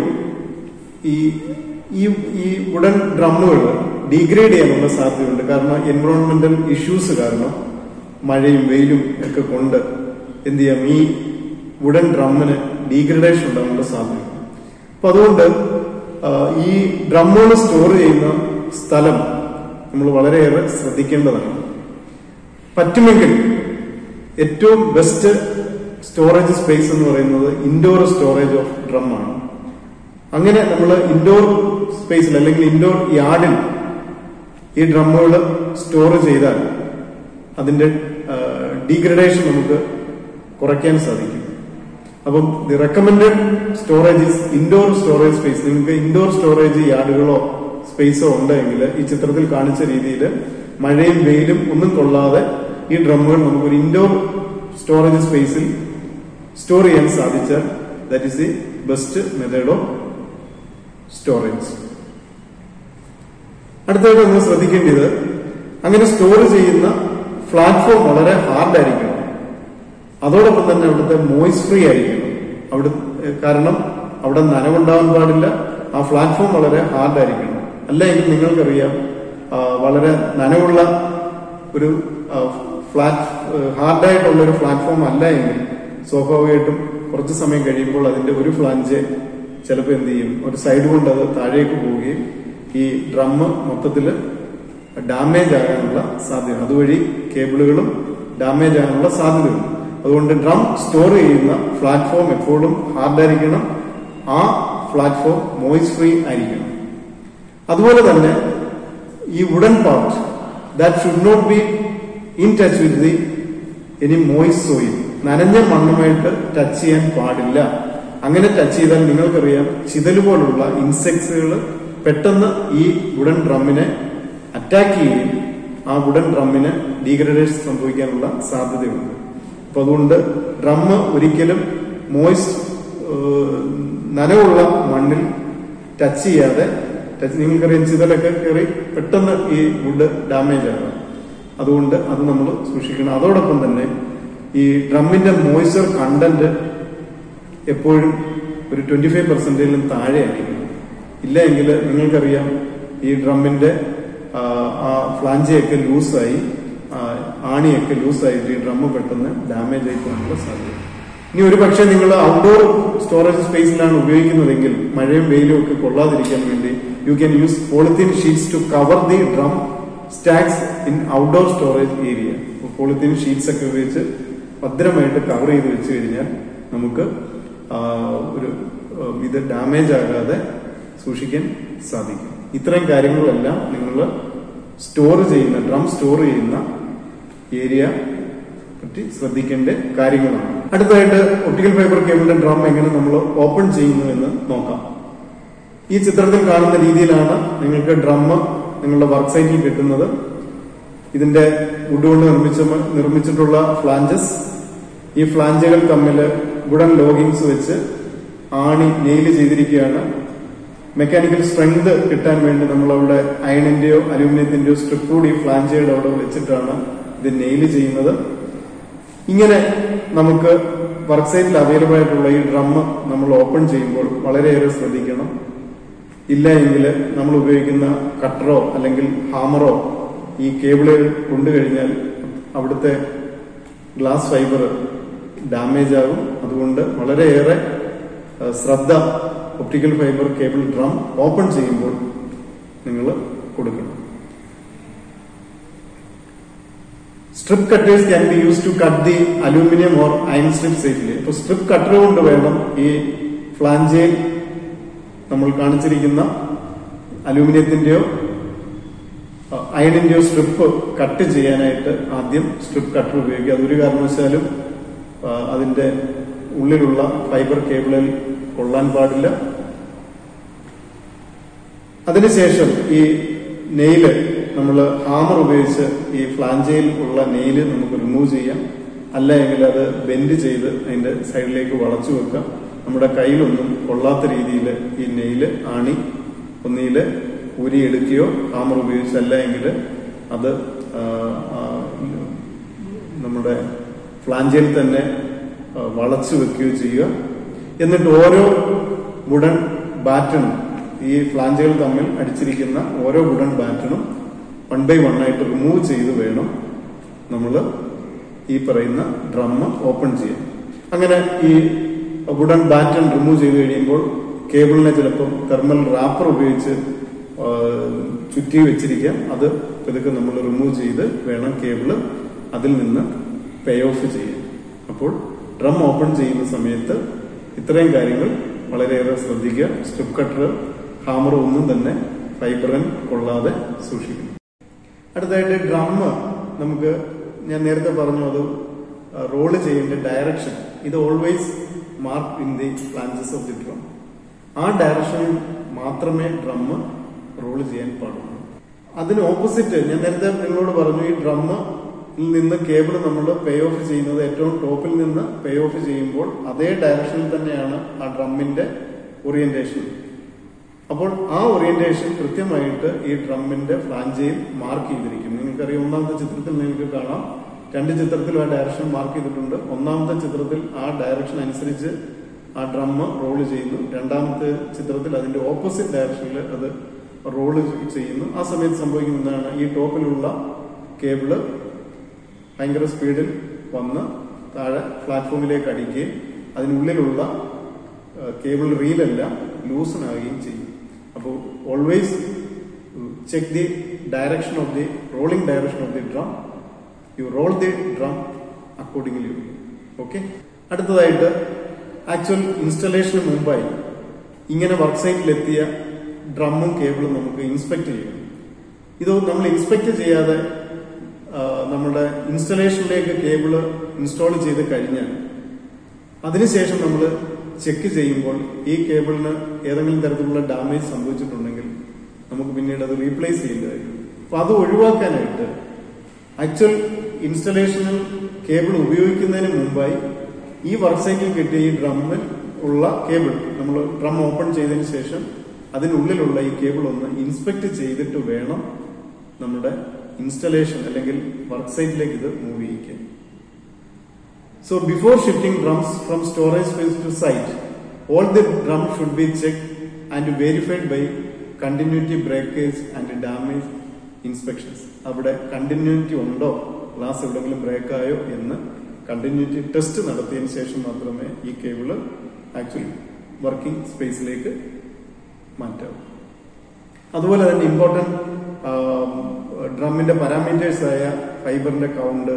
ഈ വുഡൻ ഡ്രമ്മുകൾ ഡീഗ്രേഡ് ചെയ്യാനുള്ള സാധ്യതയുണ്ട്. കാരണം എൻവിറോൺമെന്റൽ ഇഷ്യൂസ് കാരണം മഴയും വെയിലും ഒക്കെ കൊണ്ട് എന്ത് ചെയ്യാം, ഈ വുഡൻ ഡ്രമ്മിന് ഡീഗ്രഡേഷൻ ഉണ്ടാകാനുള്ള സാധ്യതയുണ്ട്. അപ്പൊ അതുകൊണ്ട് ഈ ഡ്രമ്മുകൾ സ്റ്റോർ ചെയ്യുന്ന സ്ഥലം നമ്മൾ വളരെയേറെ ശ്രദ്ധിക്കേണ്ടതാണ്. പറ്റുമെങ്കിൽ ഏറ്റവും ബെസ്റ്റ് സ്റ്റോറേജ് സ്പേസ് എന്ന് പറയുന്നത് ഇൻഡോർ സ്റ്റോറേജ് ഓഫ് ഡ്രം ആണ്. അങ്ങനെ നമ്മൾ ഇൻഡോർ സ്പേസിൽ അല്ലെങ്കിൽ ഇൻഡോർ യാർഡിൽ ഈ ഡ്രമ്മുകൾ സ്റ്റോർ ചെയ്താൽ അതിന്റെ ഡീഗ്രഡേഷൻ നമുക്ക് കുറയ്ക്കാൻ സാധിക്കും. അപ്പം the recommended storage is indoor storage space. നിങ്ങൾക്ക് ഇൻഡോർ സ്റ്റോറേജ് യാർഡുകളോ സ്പേസോ ഉണ്ടെങ്കിൽ ഈ ചിത്രത്തിൽ കാണിച്ച രീതിയിൽ മഴയും വെയിലും ഒന്നും കൊള്ളാതെ ഈ ഡ്രമ്മുകൾ നമുക്കൊരു ഇൻഡോർ സ്റ്റോറേജ് സ്പേസിൽ സ്റ്റോർ ചെയ്യാൻ സാധിച്ചാൽ that is the best method of storage. അടുത്തായിട്ട് നമ്മൾ ശ്രദ്ധിക്കേണ്ടത്, അങ്ങനെ സ്റ്റോർ ചെയ്യുന്ന പ്ലാറ്റ്ഫോം വളരെ ഹാർഡായിരിക്കണം. അതോടൊപ്പം തന്നെ അവിടുത്തെ മോയ്സ് ഫ്രീ ആയിരിക്കണം. കാരണം അവിടെ നനവുണ്ടാവാൻ പാടില്ല. ആ പ്ലാറ്റ്ഫോം വളരെ ഹാർഡായിരിക്കണം. അല്ലെങ്കിൽ നിങ്ങൾക്കറിയാം, വളരെ നനവുള്ള ഒരു ഹാർഡായിട്ടുള്ള ഒരു പ്ലാറ്റ്ഫോം അല്ല എങ്കിൽ സ്വാഭാവികമായിട്ടും കുറച്ച് സമയം കഴിയുമ്പോൾ അതിന്റെ ഒരു ഫ്ലാഞ്ച് ചിലപ്പോൾ എന്ത് ചെയ്യും, ഒരു സൈഡ് കൊണ്ട് അത് താഴേക്ക് പോവുകയും ഈ ഡ്രം മൊത്തത്തിൽ ഡാമേജ് ആകാനുള്ള സാധ്യത, അതുവഴി കേബിളുകളും ഡാമേജ് ആകാനുള്ള സാധ്യതയുണ്ട്. അതുകൊണ്ട് ഡ്രം സ്റ്റോർ ചെയ്യുന്ന പ്ലാറ്റ്ഫോം എപ്പോഴും ഹാർഡായിരിക്കണം. ആ പ്ലാറ്റ്ഫോം മോയ്സ് ഫ്രീ ആയിരിക്കണം. അതുപോലെ തന്നെ ഈ wooden part that should not be in touch with the any moist soil. നനഞ്ഞ മണ്ണുമായിട്ട് ടച്ച് ചെയ്യാൻ പാടില്ല. അങ്ങനെ ടച്ച് ചെയ്താൽ നിങ്ങൾക്കറിയാം, ചിതല് പോലുള്ള ഇൻസെക്ട്സുകൾ പെട്ടെന്ന് ഈ വുഡൻ ഡ്രമ്മിനെ അറ്റാക്ക് ചെയ്യുകയും ആ വുഡൻ ഡ്രമ്മിന് ഡീഗ്രഡേഷൻ സംഭവിക്കാനുള്ള സാധ്യതയുണ്ട്. അപ്പൊ അതുകൊണ്ട് ഡ്രം ഒരിക്കലും നനവുള്ള മണ്ണിൽ ടച്ച് ചെയ്യാതെ, നിങ്ങൾക്കറിയാം ചിതലൊക്കെ കയറി പെട്ടെന്ന് ഈ വുഡ് ഡാമേജ് ആകാം. അതുകൊണ്ട് അത് നമ്മൾ സൂക്ഷിക്കണം. അതോടൊപ്പം തന്നെ ഈ ഡ്രമ്മിന്റെ മോയ്സ്ചർ കണ്ടന്റ് എപ്പോഴും ഒരു 25% താഴെ ആയിരിക്കണം. ഇല്ല എങ്കിൽ നിങ്ങൾക്കറിയാം, ഈ ഡ്രമ്മിന്റെ ആ ഫ്ലാഞ്ചയൊക്കെ ലൂസായി, ആണിയൊക്കെ ലൂസായിട്ട് ഈ ഡ്രം പെട്ടെന്ന് ഡാമേജ് ആയി പോകാനുള്ള സാധ്യത. ഇനി ഒരു പക്ഷേ നിങ്ങൾ ഔട്ട്ഡോർ സ്റ്റോറേജ് സ്പേസിലാണ് ഉപയോഗിക്കുന്നതെങ്കിൽ മഴയും വെയിലും ഒക്കെ കൊള്ളാതിരിക്കാൻ വേണ്ടി you can use polythene sheets to cover the drum stacks in outdoor storage area. Polythene sheets ഒക്കെ ഉപയോഗിച്ച് ഭദ്രമായിട്ട് കവർ ചെയ്ത് വെച്ച് കഴിഞ്ഞാൽ നമുക്ക് ഇത് ഡാമേജ് ആകാതെ സൂക്ഷിക്കാൻ സാധിക്കും. ഇത്രയും കാര്യങ്ങളെല്ലാം നിങ്ങൾ ഡ്രം സ്റ്റോർ ചെയ്യുന്ന ഏരിയ പറ്റി ശ്രദ്ധിക്കേണ്ട കാര്യങ്ങളാണ്. അടുത്തതായിട്ട് ഒപ്റ്റിക്കൽ ഫൈബർ കേബിളിന്റെ ഡ്രം എങ്ങനെ നമ്മൾ ഓപ്പൺ ചെയ്യുന്നു എന്ന് നോക്കാം. ഈ ചിത്രത്തിൽ കാണുന്ന രീതിയിലാണ് നിങ്ങൾക്ക് ഡ്രം നിങ്ങളുടെ വർക്ക് സൈറ്റിൽ കിട്ടുന്നത്. ഇതിന്റെ വുഡ് കൊണ്ട് നിർമ്മിച്ചിട്ടുള്ള ഫ്ലാഞ്ചസ്, ഈ ഫ്ലാഞ്ചുകൾ തമ്മിൽ വുഡൻ ലോഗിങ്സ് വെച്ച് നെയില് ചെയ്തിരിക്കുകയാണ്. മെക്കാനിക്കൽ സ്ട്രെങ്ത് കിട്ടാൻ വേണ്ടി നമ്മളവിടെ അയണിന്റെയോ അലൂമിനിയത്തിന്റെയോ സ്ട്രിപ്പ് കൂടി ഫ്ലാഞ്ചുകളുടെ അവിടെ വെച്ചിട്ടാണ് ഇത് നെയില് ചെയ്യുന്നത്. ഇങ്ങനെ നമുക്ക് വർക്ക് സൈറ്റിൽ അവൈലബിൾ ആയിട്ടുള്ള ഈ ഡ്രം നമ്മൾ ഓപ്പൺ ചെയ്യുമ്പോൾ വളരെയേറെ ശ്രദ്ധിക്കണം. ഇല്ല എങ്കിൽ നമ്മൾ ഉപയോഗിക്കുന്ന കട്ടറോ അല്ലെങ്കിൽ ഹാമറോ ഈ കേബിളുകൾ കൊണ്ടുകഴിഞ്ഞാൽ അവിടുത്തെ ഗ്ലാസ് ഫൈബർ ഡാമേജ് ആകും. അതുകൊണ്ട് വളരെയേറെ ശ്രദ്ധ optical fibre cable drum open ചെയ്യുമ്പോൾ നിങ്ങൾ കൊടുക്കണം. Strip cutters can be use to cut the aluminium or iron strip safely. അപ്പൊ സ്ട്രിപ്പ് കട്ടർ കൊണ്ട് വേണം ഈ ഫ്ലാഞ്ചയിൽ നമ്മൾ കാണിച്ചിരിക്കുന്ന അലൂമിനിയത്തിന്റെയോ അയണിന്റെയോ സ്ട്രിപ്പ് കട്ട് ചെയ്യാനായിട്ട് ആദ്യം സ്ട്രിപ്പ് കട്ടർ ഉപയോഗിക്കുക. അതൊരു കാരണവശാലും അതിന്റെ ഉള്ളിലുള്ള ഫൈബർ കേബിളിൽ കൊള്ളാൻ പാടില്ല. അതിനുശേഷം ഈ നെയില് നമ്മൾ ഹാമർ ഉപയോഗിച്ച് ഈ ഫ്ലാഞ്ചയിൽ ഉള്ള നെയില് നമുക്ക് റിമൂവ് ചെയ്യാം. അല്ല എങ്കിൽ അത് ബെൻഡ് ചെയ്ത് അതിന്റെ സൈഡിലേക്ക് വളച്ചു വെക്കാം. നമ്മുടെ കയ്യിലൊന്നും കൊള്ളാത്ത രീതിയിൽ ഈ നെയില് ഒന്നിയില് ഊരിയെടുക്കുകയോ ഹാമർ ഉപയോഗിച്ചല്ല എങ്കിൽ അത് നമ്മുടെ ഫ്ലാഞ്ചയിൽ തന്നെ വളച്ചു വെക്കുകയോ ചെയ്യുക. എന്നിട്ട് ഓരോ വുഡൻ ബാറ്റണും, ഈ ഫ്ലാഞ്ചുകൾ തമ്മിൽ അടിച്ചിരിക്കുന്ന ഓരോ വുഡൻ ബാറ്റണും 1 by 1 ആയിട്ട് റിമൂവ് ചെയ്ത് വേണം നമ്മൾ ഈ പറയുന്ന ഡ്രം ഓപ്പൺ ചെയ്യാൻ. അങ്ങനെ ഈ വുഡൻ ബാറ്റൺ റിമൂവ് ചെയ്ത് കഴിയുമ്പോൾ കേബിളിനെ ചിലപ്പോൾ തെർമൽ റാപ്പർ ഉപയോഗിച്ച് ചുറ്റി വെച്ചിരിക്കാം. അത് ഇതൊക്കെ നമ്മൾ റിമൂവ് ചെയ്ത് വേണം കേബിള് അതിൽ നിന്ന് പേ ഓഫ് ചെയ്യാൻ. അപ്പോൾ ഡ്രം ഓപ്പൺ ചെയ്യുന്ന സമയത്ത് ഇത്രയും കാര്യങ്ങൾ വളരെയേറെ ശ്രദ്ധിക്കുക. സ്ട്രിപ്പ് കട്ടർ, ഹാമർ ഒന്നും തന്നെ ഫൈബറിൻ കൊള്ളാതെ സൂക്ഷിക്കണം. അടുത്തായിട്ട് ഡ്രം നമുക്ക് ഞാൻ നേരത്തെ പറഞ്ഞു, അത് റോള് ചെയ്യേണ്ട ഡയറക്ഷൻ ഇത് always mark in the flanges of the drum. ആ ഡയറക്ഷനിൽ മാത്രമേ ഡ്രം റോള് ചെയ്യാൻ പാടുള്ളൂ. അതിന് ഓപ്പോസിറ്റ് ഞാൻ നേരത്തെ നിങ്ങളോട് പറഞ്ഞു, ഈ ഡ്രമ്മിൽ നിന്ന് കേബിൾ നമ്മൾ പേ ഓഫ് ചെയ്യുന്നത് ഏറ്റവും ടോപ്പിൽ നിന്ന് പേ ഓഫ് ചെയ്യുമ്പോൾ അതേ ഡയറക്ഷനിൽ തന്നെയാണ് ആ ഡ്രമ്മിന്റെ ഓറിയന്റേഷൻ. അപ്പോൾ ആ ഓറിയന്റേഷൻ കൃത്യമായിട്ട് ഈ ഡ്രമ്മിന്റെ ഫ്ലാഞ്ചയിൽ മാർക്ക് ചെയ്തിരിക്കും. നിങ്ങൾക്കറിയാം, ഒന്നാമത്തെ ചിത്രത്തിൽ നിങ്ങൾക്ക് കാണാം രണ്ട് ചിത്രത്തിലും ആ ഡയറക്ഷൻ മാർക്ക് ചെയ്തിട്ടുണ്ട്. ഒന്നാമത്തെ ചിത്രത്തിൽ ആ ഡയറക്ഷൻ അനുസരിച്ച് ആ ഡ്രം റോള് ചെയ്യുന്നു. രണ്ടാമത്തെ ചിത്രത്തിൽ അതിന്റെ ഓപ്പോസിറ്റ് ഡയറക്ഷനിൽ അത് റോള് ചെയ്യുന്നു. ആ സമയത്ത് സംഭവിക്കുന്ന എന്താണ്, ഈ ടോപ്പിലുള്ള കേബിള് ഭയങ്കര സ്പീഡിൽ വന്ന് താഴെ പ്ലാറ്റ്ഫോമിലേക്ക് അടിക്കുകയും അതിനുള്ളിലുള്ള കേബിൾ റീലെല്ലാം ലൂസനാവുകയും ചെയ്യും. അപ്പോൾ always check the direction of the rolling direction of the drum. You roll the drum accordingly. Okay. അടുത്തതായിട്ട് ആക്ച്വൽ ഇൻസ്റ്റലേഷന് മുമ്പായി ഇങ്ങനെ വർക്ക് സൈറ്റിലെത്തിയ ഡ്രമ്മും കേബിളും നമുക്ക് ഇൻസ്പെക്ട് ചെയ്യണം. ഇത് നമ്മൾ ഇൻസ്പെക്ട് ചെയ്യാതെ നമ്മുടെ ഇൻസ്റ്റലേഷനിലേക്ക് കേബിള് ഇൻസ്റ്റാൾ ചെയ്ത് കഴിഞ്ഞാൽ അതിനുശേഷം നമ്മൾ ചെക്ക് ചെയ്യുമ്പോൾ ഈ കേബിളിന് ഏതെങ്കിലും തരത്തിലുള്ള ഡാമേജ് സംഭവിച്ചിട്ടുണ്ടെങ്കിൽ നമുക്ക് പിന്നീട് അത് റീപ്ലേസ് ചെയ്യേണ്ടതായിരിക്കും. അപ്പൊ അത് ഒഴിവാക്കാനായിട്ട് ആക്ച്വൽ ഇൻസ്റ്റലേഷനിൽ കേബിൾ ഉപയോഗിക്കുന്നതിന് മുമ്പായി ഈ വർക്ക് സൈറ്റിൽ കിട്ടിയ ഈ ഡ്രമ്മിൽ ഉള്ള കേബിൾ നമ്മൾ ഡ്രം ഓപ്പൺ ചെയ്തതിന് ശേഷം അതിനുള്ളിലുള്ള ഈ കേബിൾ ഒന്ന് ഇൻസ്പെക്ട് ചെയ്തിട്ട് വേണം നമ്മുടെ ഇൻസ്റ്റലേഷൻ അല്ലെങ്കിൽ വർക്ക് സൈറ്റിലേക്ക് ഇത് മൂവ് ചെയ്യിക്കാൻ. So before shifting drums from storage space to site, all the drums should be checked and verified by continuity breakage and damage inspections. അവിടെ കണ്ടിന്യൂറ്റി ഉണ്ടോ, ഗ്ലാസ് എവിടെയെങ്കിലും ബ്രേക്ക് ആയോ എന്ന് കണ്ടിന്യൂറ്റി ടെസ്റ്റ് നടത്തിയതിനു ശേഷം മാത്രമേ ഈ കേബിള് ആക്ച്വലി വർക്കിംഗ് സ്പേസിലേക്ക് മാറ്റാവൂ. അതുപോലെ തന്നെ ഇമ്പോർട്ടന്റ് ഡ്രമ്മിന്റെ പാരാമീറ്റേഴ്സ് ആയ ഫൈബറിന്റെ കൗണ്ട്,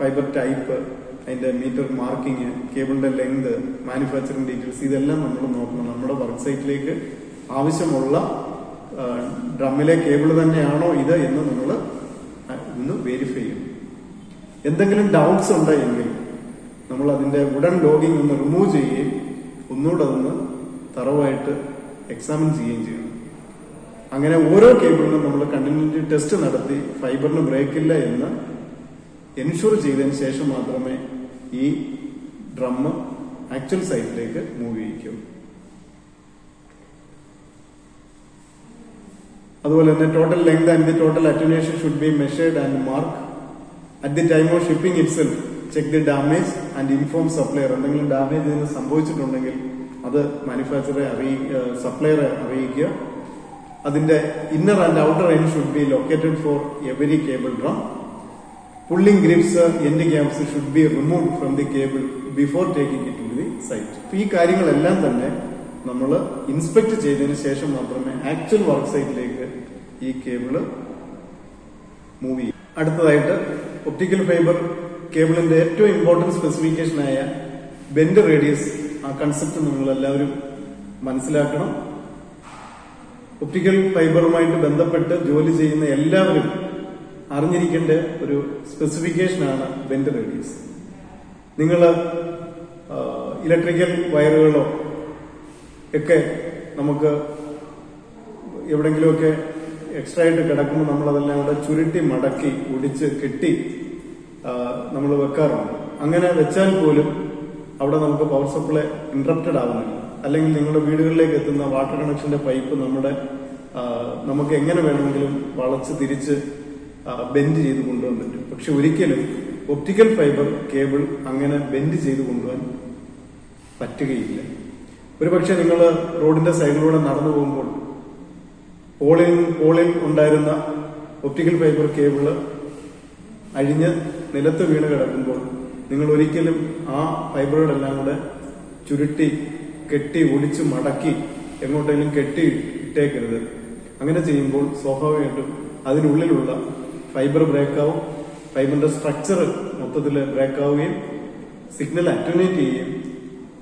ഫൈബർ ടൈപ്പ്, അതിന്റെ മീറ്റർ മാർക്കിംഗ്, കേബിളിന്റെ ലെങ്ത്, മാനുഫാക്ചറിംഗ് ഡീറ്റെയിൽസ്, ഇതെല്ലാം നമ്മൾ നോക്കണം. നമ്മുടെ വർക്ക് സൈറ്റിലേക്ക് ആവശ്യമുള്ള ഡ്രമ്മിലെ കേബിൾ തന്നെയാണോ ഇത് എന്ന് നമ്മൾ ഒന്ന് വെരിഫൈ ചെയ്യും. എന്തെങ്കിലും ഡൗട്ട്സ് ഉണ്ടെങ്കിൽ നമ്മൾ അതിന്റെ വുഡൻ ലോഗിംഗ് ഒന്ന് റിമൂവ് ചെയ്യുകയും ഒന്നുകൂടെ ഒന്ന് തറവായിട്ട് എക്സാമിൻ ചെയ്യുകയും ചെയ്യണം. അങ്ങനെ ഓരോ കേബിളിനും നമ്മൾ കണ്ടിന്യൂറ്റി ടെസ്റ്റ് നടത്തി ഫൈബറിന് ബ്രേക്ക് ഇല്ല എന്ന് എൻഷുർ ചെയ്തതിന് ശേഷം മാത്രമേ ഈ ഡ്രം ആക്ച്വൽ സൈറ്റിലേക്ക് മൂവ് ചെയ്യിക്കൂ. അതുപോലെ തന്നെ total length and the total attenuation should be measured and mark at the time of shipping itself. Check the damage and inform supplier. എന്തെങ്കിലും ഡാമേജ് ഇതിന് സംഭവിച്ചിട്ടുണ്ടെങ്കിൽ അത് മാനുഫാക്ചറെ സപ്ലയറെ അറിയിക്കുക. അതിന്റെ inner and outer end should be located for every cable drum. Pulling grips, end caps should be removed from the cable before taking it to the site. ഈ കാര്യങ്ങളെല്ലാം തന്നെ നമ്മൾ ഇൻസ്പെക്ട് ചെയ്തതിനു ശേഷം മാത്രമേ ആക്ച്വൽ വർക്ക് സൈറ്റിലേക്ക് ഈ കേബിള് മൂവ് ചെയ്യും. അടുത്തതായിട്ട് ഒപ്റ്റിക്കൽ ഫൈബർ കേബിളിന്റെ ഏറ്റവും ഇമ്പോർട്ടന്റ് സ്പെസിഫിക്കേഷൻ ആയ ബെൻഡ് റേഡിയസ്, ആ കൺസെപ്റ്റ് നിങ്ങൾ എല്ലാവരും മനസ്സിലാക്കണം. ഒപ്റ്റിക്കൽ ഫൈബറുമായിട്ട് ബന്ധപ്പെട്ട് ജോലി ചെയ്യുന്ന എല്ലാവരും അറിഞ്ഞിരിക്കേണ്ട ഒരു സ്പെസിഫിക്കേഷനാണ് ബെൻഡ് റേഡിയസ്. നിങ്ങൾ ഇലക്ട്രിക്കൽ വയറുകളോ ഒക്കെ നമുക്ക് എവിടെങ്കിലുമൊക്കെ എക്സ്ട്രാ ആയിട്ട് കിടക്കുമ്പോൾ നമ്മളതെല്ലാം ഇവിടെ ചുരുട്ടി മടക്കി ഒടിച്ച് കെട്ടി നമ്മൾ വെക്കാറുണ്ട്. അങ്ങനെ വെച്ചാൽ പോലും അവിടെ നമുക്ക് പവർ സപ്ലൈ ഇന്ററപ്റ്റഡ് ആവുന്നില്ല. അല്ലെങ്കിൽ നിങ്ങളുടെ വീടുകളിലേക്ക് എത്തുന്ന വാട്ടർ കണക്ഷന്റെ പൈപ്പ് നമുക്ക് എങ്ങനെ വേണമെങ്കിലും വളച്ച് തിരിച്ച് ബെൻഡ് ചെയ്ത് കൊണ്ടുപോകാൻ പറ്റും. പക്ഷെ ഒരിക്കലും ഒപ്റ്റിക്കൽ ഫൈബർ കേബിൾ അങ്ങനെ ബെൻഡ് ചെയ്ത് കൊണ്ടുപോകാൻ പറ്റുകയില്ല. ഒരു പക്ഷെ നിങ്ങൾ റോഡിന്റെ സൈഡിലൂടെ നടന്നു പോകുമ്പോൾ പോളിൽ ഉണ്ടായിരുന്ന ഒപ്റ്റിക്കൽ ഫൈബർ കേബിള് അഴിഞ്ഞ് നിലത്ത് വീണ് കിടക്കുമ്പോൾ നിങ്ങൾ ഒരിക്കലും ആ ഫൈബറുകളെല്ലാം കൂടെ ചുരുട്ടി കെട്ടി ഒടിച്ച് മടക്കി എങ്ങോട്ടെങ്കിലും കെട്ടി ഇട്ടേക്കരുത്. അങ്ങനെ ചെയ്യുമ്പോൾ സ്വാഭാവികമായിട്ടും അതിനുള്ളിലുള്ള ഫൈബർ ബ്രേക്കാവും, ഫൈബറിന്റെ സ്ട്രക്ചർ മൊത്തത്തിൽ ബ്രേക്കാവുകയും സിഗ്നൽ അറ്റുനേറ്റ് ചെയ്യുകയും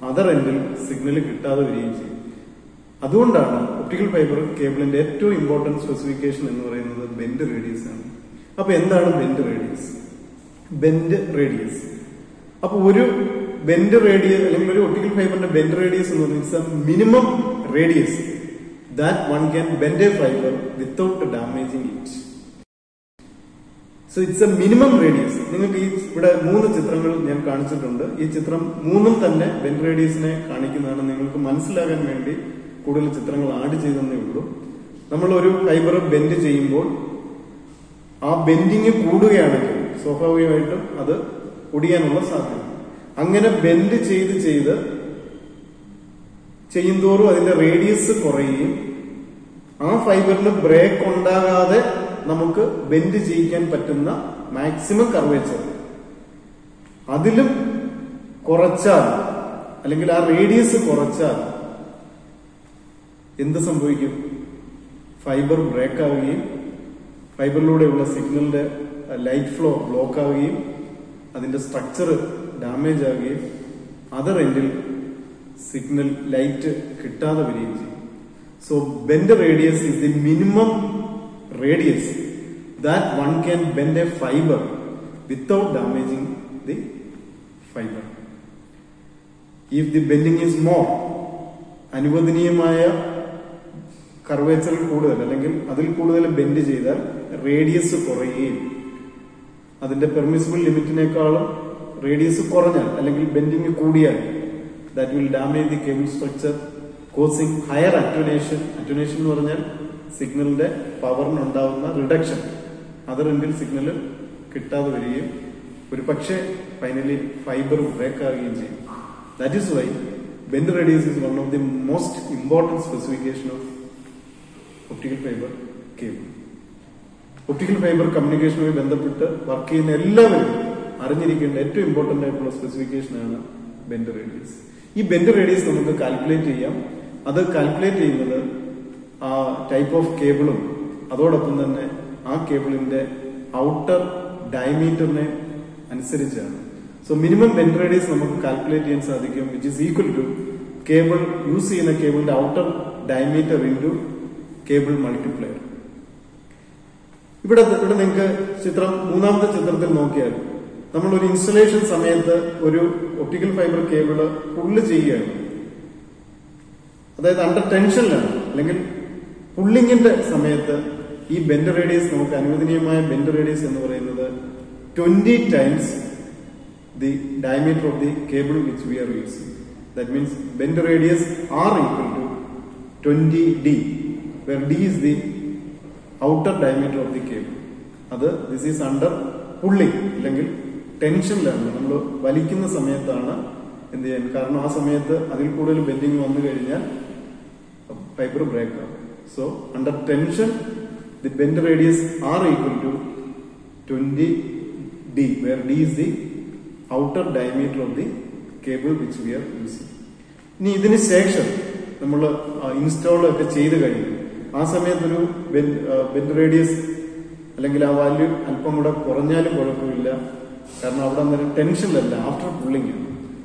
അതർ എൻഡിൽ സിഗ്നൽ കിട്ടാതെ വരികയും ചെയ്യും. അതുകൊണ്ടാണ് ഒപ്റ്റിക്കൽ ഫൈബർ കേബിളിന്റെ ഏറ്റവും ഇമ്പോർട്ടന്റ് സ്പെസിഫിക്കേഷൻ എന്ന് പറയുന്നത് ബെൻഡ് റേഡിയസ് ആണ്. അപ്പൊ എന്താണ് ബെൻഡ് റേഡിയസ്? ബെൻഡ് റേഡിയസ് അപ്പൊ ഒരു ബെൻഡ് റേഡിയസ് അല്ലെങ്കിൽ ഒരു ഒപ്റ്റിക്കൽ ഫൈബറിന്റെ ബെൻഡ് റേഡിയസ് എന്ന് പറയുന്നത് minimum radius that one can bend a fiber without damaging it. So it's a minimum radius. നിങ്ങൾക്ക് ഈ ഇവിടെ 3 ചിത്രങ്ങൾ ഞാൻ കാണിച്ചിട്ടുണ്ട്. ഈ ചിത്രം 3ഉം തന്നെ ബെൻഡ് റേഡിയസിനെ കാണിക്കുന്നതാണ്. നിങ്ങൾക്ക് മനസ്സിലാകാൻ വേണ്ടി കൂടുതൽ ചിത്രങ്ങൾ ആഡ് ചെയ്തേ ഉള്ളൂ. നമ്മൾ ഒരു ഫൈബർ ബെൻഡ് ചെയ്യുമ്പോൾ ആ ബെൻഡിങ് കൂടുകയാണെങ്കിൽ സ്വാഭാവികമായിട്ടും അത് ഒടിയാനുള്ള സാധ്യത. അങ്ങനെ ബെൻഡ് ചെയ്ത് ചെയ്യുന്തോറും അതിന്റെ റേഡിയസ് കുറയുകയും ആ ഫൈബറിന് ബ്രേക്ക് ഉണ്ടാകാതെ നമുക്ക് ബെൻഡ് ചെയ്യിക്കാൻ പറ്റുന്ന മാക്സിമം കർവേച്ചർ അതിലും കുറച്ചാൽ, അല്ലെങ്കിൽ ആ റേഡിയസ് കുറച്ചാൽ എന്ത് സംഭവിക്കും? ഫൈബർ ബ്രേക്ക് ആവുകയും ഫൈബറിലൂടെയുള്ള സിഗ്നലിന്റെ ലൈറ്റ് ഫ്ലോ ബ്ലോക്ക് ആവുകയും അതിന്റെ സ്ട്രക്ചർ ഡാമേജ് ആവുകയും അതർ എൻഡിൽ സിഗ്നൽ ലൈറ്റ് കിട്ടാതെ വരികയും ചെയ്യും. So bend radius is the minimum radius that one can bend A fibre without damaging the fibre. If the bending is more, അനുവദനീയമായ കർവേച്ചറിൽ കൂടുതൽ അല്ലെങ്കിൽ അതിൽ കൂടുതൽ ബെൻഡ് ചെയ്താൽ റേഡിയസ് കുറയുകയും അതിന്റെ പെർമിസിബിൾ ലിമിറ്റിനേക്കാളും റേഡിയസ് കുറഞ്ഞാൽ അല്ലെങ്കിൽ ബെൻഡിങ് കൂടിയാൽ that will damage the cable structure, causing higher attenuation. Attenuation എന്ന് പറഞ്ഞാൽ സിഗ്നലിന്റെ പവറിനുണ്ടാവുന്ന റിഡക്ഷൻ, അതർ എൻഡിൽ സിഗ്നൽ കിട്ടാതെ വരികയും ഒരു പക്ഷേ ഫൈനലി ഫൈബർ ബ്രേക്ക് ആവുകയും ചെയ്യും. That is why bend radius is one of the most important specification of optical fibre cable. Optical fibre കമ്മ്യൂണിക്കേഷനുമായി ബന്ധപ്പെട്ട് വർക്ക് ചെയ്യുന്ന എല്ലാവരും അറിഞ്ഞിരിക്കേണ്ട ഏറ്റവും ഇമ്പോർട്ടന്റ് ആയിട്ടുള്ള സ്പെസിഫിക്കേഷനാണ് ബെൻഡ് റേഡിയസ്. ഈ ബെൻഡ് റേഡിയസ് നമുക്ക് കാൽക്കുലേറ്റ് ചെയ്യാം. അത് കാൽക്കുലേറ്റ് ചെയ്യുന്നത് ആ ടൈപ്പ് ഓഫ് കേബിളും അതോടൊപ്പം തന്നെ ആ കേബിളിന്റെ ഔട്ടർ ഡയമീറ്ററിനെ അനുസരിച്ചാണ്. സോ മിനിമം ബെൻഡ് റേഡിയസ് നമുക്ക് കാൽക്കുലേറ്റ് ചെയ്യാൻ സാധിക്കും, which is equal to cable use ചെയ്യുന്ന കേബിളിന്റെ outer diameter into cable multiplier. ഇവിടെ നിങ്ങൾക്ക് മൂന്നാമത്തെ ചിത്രത്തിൽ നോക്കിയാൽ നമ്മൾ ഒരു ഇൻസ്റ്റലേഷൻ സമയത്ത് ഒരു ഒപ്റ്റിക്കൽ ഫൈബർ കേബിള് പുള്ള് ചെയ്യുകയാണ്. അതായത് അണ്ടർ ടെൻഷനിലാണ്, അല്ലെങ്കിൽ പുള്ളിങ്ങിന്റെ സമയത്ത് ഈ ബെൻഡ് റേഡിയസ് നമുക്ക് അനുവദനീയമായ ബെൻഡ് റേഡിയസ് എന്ന് പറയുന്നത് 20 times the diameter of the cable which we are using. That means bend radius R equal to 20D, where D is the outer diameter of the cable. This is under pulling, അല്ലെങ്കിൽ ടെൻഷനിലാണ്, നമ്മൾ വലിക്കുന്ന സമയത്താണ് എന്ത് ചെയ്യാൻ. കാരണം ആ സമയത്ത് അതിൽ കൂടുതൽ ബെൻഡിങ് വന്നു കഴിഞ്ഞാൽ ഫൈബർ ബ്രേക്ക് ആവും. So under tension the bend radius are equal to 20D, where D is the outer diameter of the cable which we are using. ഇനി ഇതിന് ശേഷം നമ്മൾ ഇൻസ്റ്റാൾ ഒക്കെ ചെയ്ത് കഴിഞ്ഞു. ആ സമയത്തൊരു ബെൻഡ് റേഡിയസ് അല്ലെങ്കിൽ ആ വാല്യൂ അല്പം കൂടെ കുറഞ്ഞാലും കുഴപ്പമില്ല, കാരണം അവിടെ അന്നേരം ടെൻഷനിലല്ല, after pulling.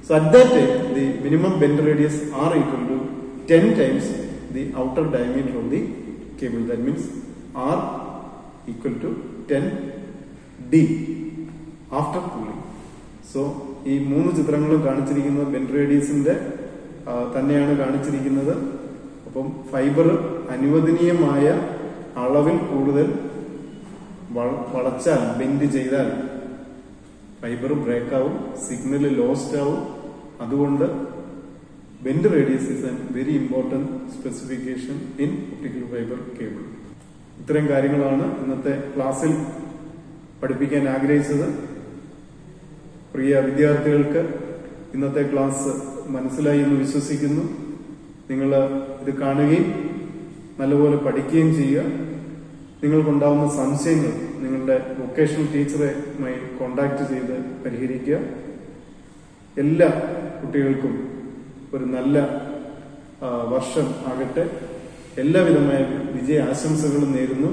So at that time the minimum bend radius are equal to 10 times the outer diameter of the cable. That means R equal to 10D after pulling. So ഈ മൂന്ന് ചിത്രങ്ങളും കാണിച്ചിരിക്കുന്നത് ബെൻഡ് റേഡിയസിന്റെ തന്നെയാണ് കാണിച്ചിരിക്കുന്നത്. അപ്പം ഫൈബർ അനുവദനീയമായ അളവിൽ കൂടുതൽ വളച്ചാൽ, ബെൻഡ് ചെയ്താൽ ഫൈബർ ബ്രേക്ക് ആവും, സിഗ്നൽ ലോസ്റ്റ് ആവും. അതുകൊണ്ട് bend radius is an very important specification in optical fibre cable. ഇത്തരം കാര്യങ്ങളാണ് ഇന്നത്തെ ക്ലാസ്സിൽ പഠിപ്പിക്കാൻ ആഗ്രഹിച്ചത്. പ്രിയ വിദ്യാർത്ഥികൾക്ക് ഇന്നത്തെ ക്ലാസ് മനസ്സിലായി എന്ന് വിശ്വസിക്കുന്നു. നിങ്ങൾ ഇത് കാണുകയും നല്ലപോലെ പഠിക്കുകയും ചെയ്യുക. നിങ്ങൾക്കുണ്ടാവുന്ന സംശയങ്ങൾ നിങ്ങളുടെ വൊക്കേഷണൽ ടീച്ചറുമായി കോണ്ടാക്ട് ചെയ്ത് പരിഹരിക്കുക. എല്ലാ കുട്ടികൾക്കും ഒരു നല്ല വർഷം ആകട്ടെ. എല്ലാവിധമായ വിജയ ആശംസകളും നേരുന്നു.